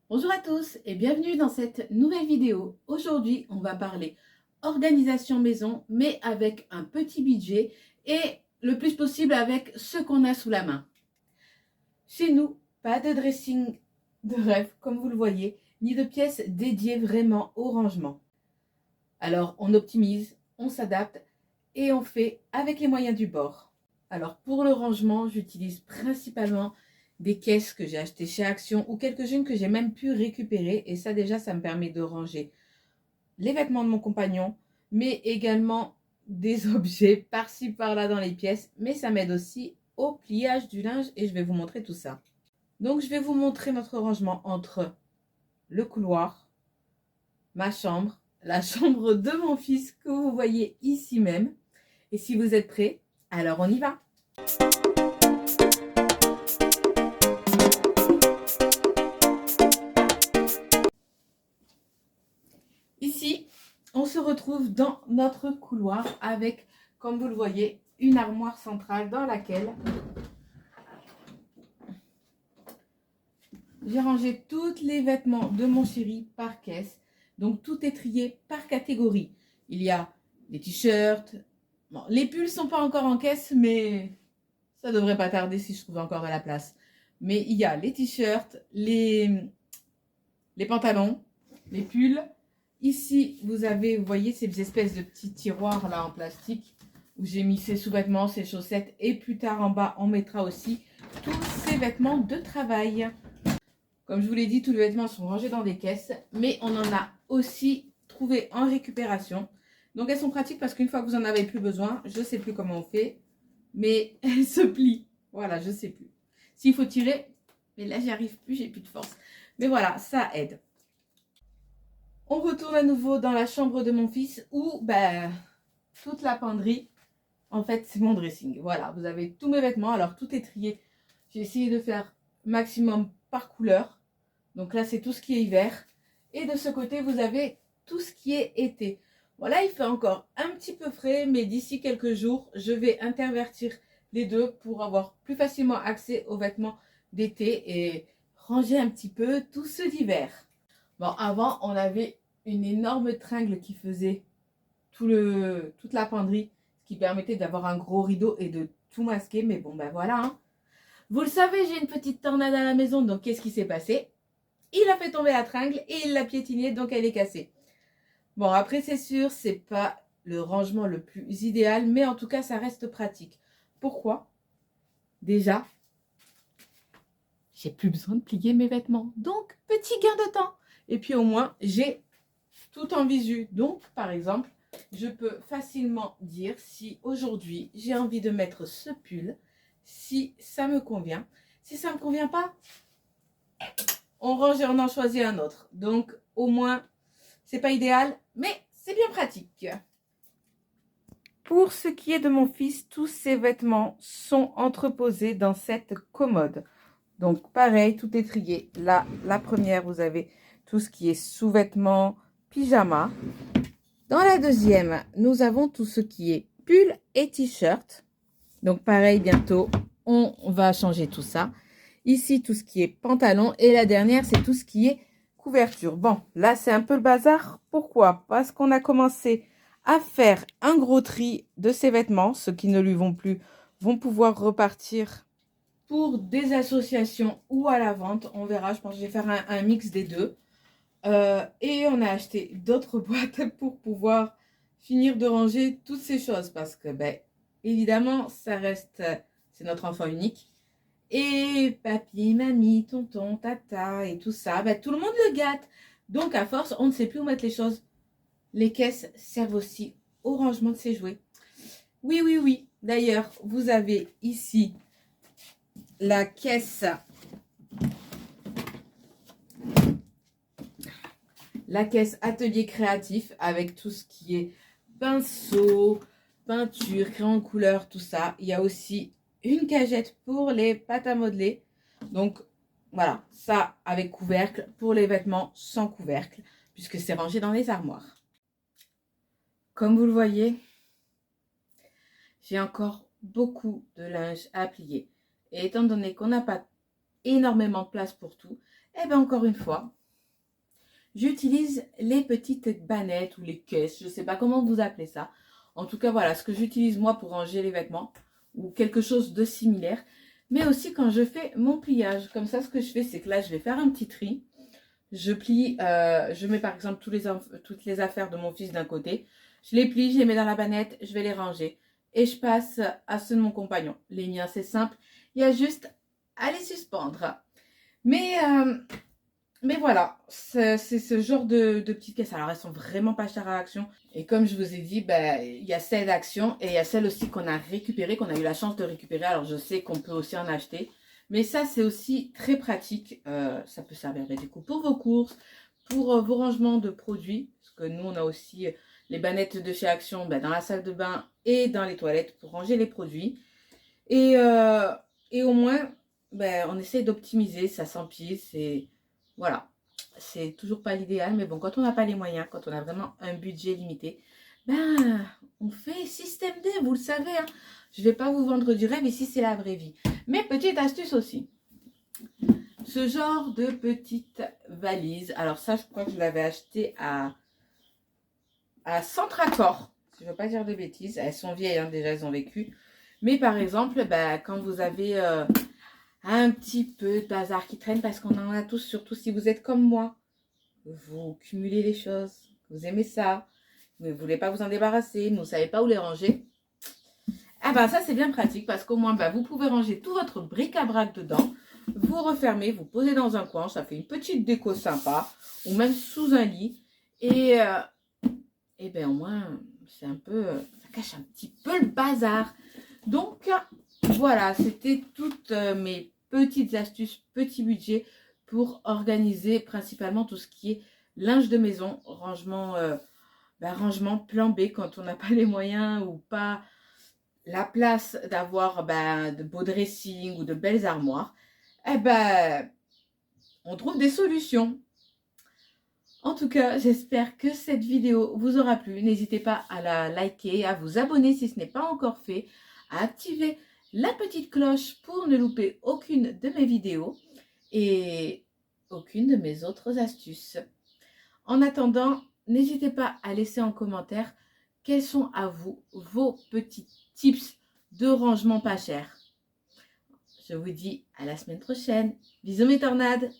Bonjour à tous et bienvenue dans cette nouvelle vidéo. Aujourd'hui, on va parler organisation maison, mais avec un petit budget et le plus possible avec ce qu'on a sous la main. Chez nous, pas de dressing de rêve, comme vous le voyez, ni de pièces dédiées vraiment au rangement. Alors, on optimise, on s'adapte et on fait avec les moyens du bord. Alors, pour le rangement, j'utilise principalement des caisses que j'ai achetées chez Action ou quelques-unes que j'ai même pu récupérer. Et ça, déjà, ça me permet de ranger les vêtements de mon compagnon, mais également des objets par-ci, par-là dans les pièces. Mais ça m'aide aussi au pliage du linge et je vais vous montrer tout ça. Donc, je vais vous montrer notre rangement entre le couloir, ma chambre, la chambre de mon fils que vous voyez ici même. Et si vous êtes prêts, alors on y va. Ici, on se retrouve dans notre couloir avec, comme vous le voyez, une armoire centrale dans laquelle j'ai rangé tous les vêtements de mon chéri par caisse. Donc, tout est trié par catégorie. Il y a les t-shirts. Bon, les pulls ne sont pas encore en caisse, mais ça devrait pas tarder si je trouve encore de la place. Mais il y a les t-shirts, les pantalons, les pulls. Ici, vous voyez ces espèces de petits tiroirs là en plastique où j'ai mis ses sous-vêtements, ses chaussettes. Et plus tard en bas, on mettra aussi tous ces vêtements de travail. Comme je vous l'ai dit, tous les vêtements sont rangés dans des caisses, mais on en a aussi trouvé en récupération. Donc elles sont pratiques parce qu'une fois que vous n'en avez plus besoin, je ne sais plus comment on fait, mais elles se plient. Voilà, je ne sais plus. S'il faut tirer, mais là j'y arrive plus, j'ai plus de force. Mais voilà, ça aide. On retourne à nouveau dans la chambre de mon fils où toute la penderie, en fait, c'est mon dressing. Voilà, vous avez tous mes vêtements. Alors, tout est trié. J'ai essayé de faire maximum par couleur. Donc là, c'est tout ce qui est hiver. Et de ce côté, vous avez tout ce qui est été. Voilà, il fait encore un petit peu frais, mais d'ici quelques jours, je vais intervertir les deux pour avoir plus facilement accès aux vêtements d'été et ranger un petit peu tout ceux d'hiver. Bon, avant, on avait une énorme tringle qui faisait toute la penderie, ce qui permettait d'avoir un gros rideau et de tout masquer. Mais bon, ben voilà. Hein. Vous le savez, j'ai une petite tornade à la maison, donc qu'est-ce qui s'est passé? Il a fait tomber la tringle et il l'a piétinée, donc elle est cassée. Bon, après, c'est sûr, c'est pas le rangement le plus idéal, mais en tout cas, ça reste pratique. Pourquoi? Déjà, j'ai plus besoin de plier mes vêtements. Donc, petit gain de temps. Et puis au moins, j'ai tout en visu. Donc, par exemple, je peux facilement dire si aujourd'hui, j'ai envie de mettre ce pull, si ça me convient. Si ça ne me convient pas, on range et on en choisit un autre. Donc, au moins, c'est pas idéal, mais c'est bien pratique. Pour ce qui est de mon fils, tous ses vêtements sont entreposés dans cette commode. Donc, pareil, tout est trié. Là, la première, vous avez tout ce qui est sous-vêtements, pyjama. Dans la deuxième, nous avons tout ce qui est pull et t-shirt. Donc, pareil, bientôt, on va changer tout ça. Ici, tout ce qui est pantalon. Et la dernière, c'est tout ce qui est couverture. Bon, là, c'est un peu le bazar. Pourquoi? Parce qu'on a commencé à faire un gros tri de ses vêtements. Ceux qui ne lui vont plus vont pouvoir repartir pour des associations ou à la vente. On verra, je pense que je vais faire un mix des deux. Et on a acheté d'autres boîtes pour pouvoir finir de ranger toutes ces choses. Parce que, évidemment, ça reste... C'est notre enfant unique. Et papy, mamie, tonton, tata et tout ça, tout le monde le gâte. Donc, à force, on ne sait plus où mettre les choses. Les caisses servent aussi au rangement de ses jouets. Oui, oui, oui. D'ailleurs, vous avez ici la caisse atelier créatif avec tout ce qui est pinceau, peinture, crayon de couleur, tout ça. Il y a aussi une cagette pour les pâtes à modeler. Donc, voilà, ça avec couvercle pour les vêtements sans couvercle, puisque c'est rangé dans les armoires. Comme vous le voyez, j'ai encore beaucoup de linge à plier. Et étant donné qu'on n'a pas énormément de place pour tout, encore une fois, j'utilise les petites bannettes ou les caisses, je ne sais pas comment vous appelez ça. En tout cas, voilà ce que j'utilise moi pour ranger les vêtements ou quelque chose de similaire. Mais aussi quand je fais mon pliage. Comme ça, ce que je fais, c'est que là, je vais faire un petit tri. Je plie, je mets par exemple toutes les affaires de mon fils d'un côté. Je les plie, je les mets dans la bannette, je vais les ranger. Et je passe à ceux de mon compagnon. Les miens, c'est simple. Il y a juste à les suspendre. Mais, euh, mais voilà, c'est ce genre de petites caisses. Alors, elles sont vraiment pas chères à Action. Et comme je vous ai dit, ben, il y a celle d'Action et il y a celle aussi qu'on a récupérée, qu'on a eu la chance de récupérer. Alors, je sais qu'on peut aussi en acheter. Mais ça, c'est aussi très pratique. Ça peut servir du coup pour vos courses, pour vos rangements de produits. Parce que nous, on a aussi les bannettes de chez Action ben, dans la salle de bain et dans les toilettes pour ranger les produits. Et, euh, et au moins, ben, on essaie d'optimiser, ça s'empile, c'est... Voilà, c'est toujours pas l'idéal, mais bon, quand on n'a pas les moyens, quand on a vraiment un budget limité, ben, on fait système D, vous le savez, hein. Je vais pas vous vendre du rêve, ici c'est la vraie vie. Mais petite astuce aussi, ce genre de petite valise, alors ça, je crois que je l'avais acheté à Centracor, si je ne veux pas dire de bêtises, elles sont vieilles, hein, déjà, elles ont vécu. Mais par exemple, ben, quand vous avez un petit peu de bazar qui traîne, parce qu'on en a tous, surtout si vous êtes comme moi, vous cumulez les choses, vous aimez ça, vous ne voulez pas vous en débarrasser, mais vous ne savez pas où les ranger. Ah ben ça c'est bien pratique parce qu'au moins ben, vous pouvez ranger tout votre bric-à-brac dedans, vous refermez, vous posez dans un coin, ça fait une petite déco sympa, ou même sous un lit, et ben au moins c'est un peu, ça cache un petit peu le bazar. Donc voilà, c'était toutes mes petites astuces, petits budgets pour organiser principalement tout ce qui est linge de maison, rangement plan B quand on n'a pas les moyens ou pas la place d'avoir de beaux dressings ou de belles armoires. Eh ben, on trouve des solutions. En tout cas, j'espère que cette vidéo vous aura plu. N'hésitez pas à la liker, à vous abonner si ce n'est pas encore fait, à activer la petite cloche pour ne louper aucune de mes vidéos et aucune de mes autres astuces. En attendant, n'hésitez pas à laisser en commentaire quels sont à vous vos petits tips de rangement pas cher. Je vous dis à la semaine prochaine. Bisous mes tornades!